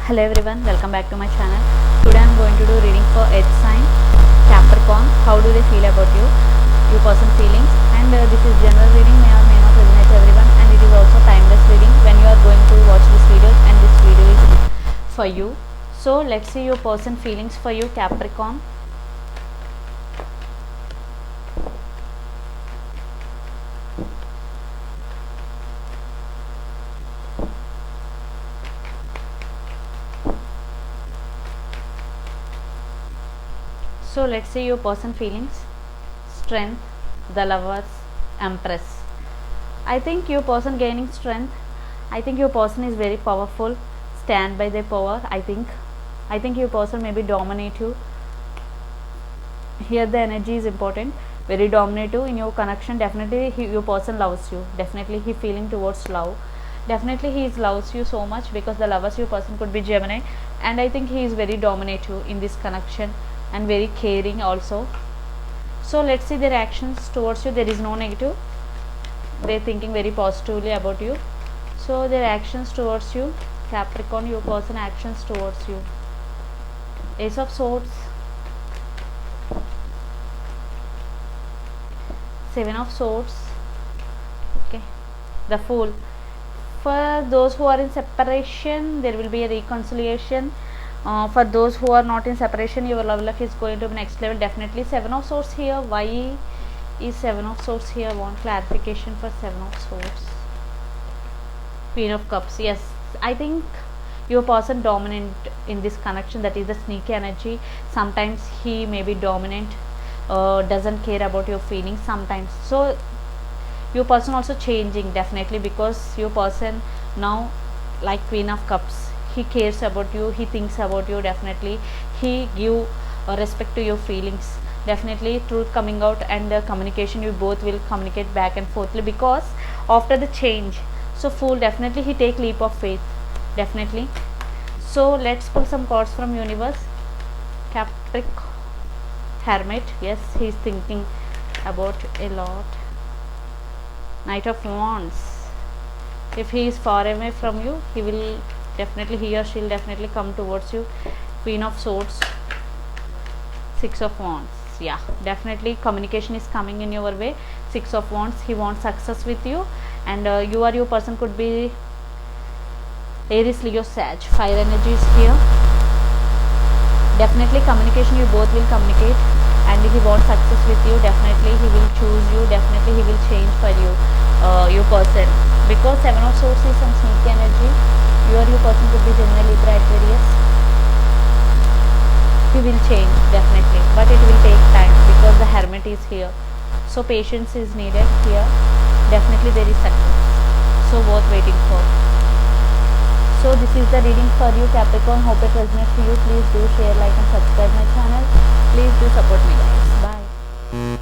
Hello everyone, welcome back to my channel. Today I am going to do reading for earth sign Capricorn. How do they feel about you, your person feelings, and this is general reading, may or may not resonate to everyone, and it is also timeless reading when you are going to watch this video, and this video is for you. So let's see your person feelings for you, Capricorn. So let's see your person feelings. Strength, the Lovers, Empress. I think your person gaining strength. I think your person is very powerful. Stand by their power. I think your person maybe dominate you. Here the energy is important. Very dominative in your connection. Definitely your person loves you. Definitely he feeling towards love. Definitely he loves you so much, because the Lovers your person could be Gemini, and I think he is very dominative in this connection and very caring also. So let's see their actions towards you. There is no negative. They're thinking very positively about you. So their actions towards you, Capricorn, your person actions towards you. Ace of Swords, Seven of Swords, okay, the Fool. For those who are in separation, there will be a reconciliation. For those who are not in separation, your love life is going to be next level. Definitely Seven of Swords here. Why is Seven of Swords here? Want clarification for Seven of Swords. Queen of Cups. Yes, I think your person dominant in this connection. That is the sneaky energy. Sometimes he may be dominant, doesn't care about your feelings sometimes. So your person also changing, definitely, because your person now, like Queen of Cups, he cares about you, he thinks about you. Definitely he give respect to your feelings. Definitely truth coming out, and the communication, you both will communicate back and forthly because after the change. So Fool, definitely he take leap of faith, definitely. So let's pull some cards from universe. Capricorn, Hermit. Yes, he's thinking about a lot. Knight of Wands. If he is far away from you, he will definitely, he or she will definitely come towards you. Queen of Swords, Six of Wands. Yeah, definitely communication is coming in your way. Six of Wands, he wants success with you, and you or your person could be Aries, Leo, Sag. Fire energy is here. Definitely communication, you both will communicate, and if he wants success with you, definitely he will choose you. Definitely he will change for you, your person, because Seven of Swords is some sneaky energy. You or your person could be Gemini, Libra, Aquarius. He will change, definitely, but it will take time because the Hermit is here. So patience is needed here. Definitely there is success. So worth waiting for. So this is the reading for you, Capricorn. Hope it resonates for you. Please do share, like and subscribe my channel. Please do support me, guys. Bye.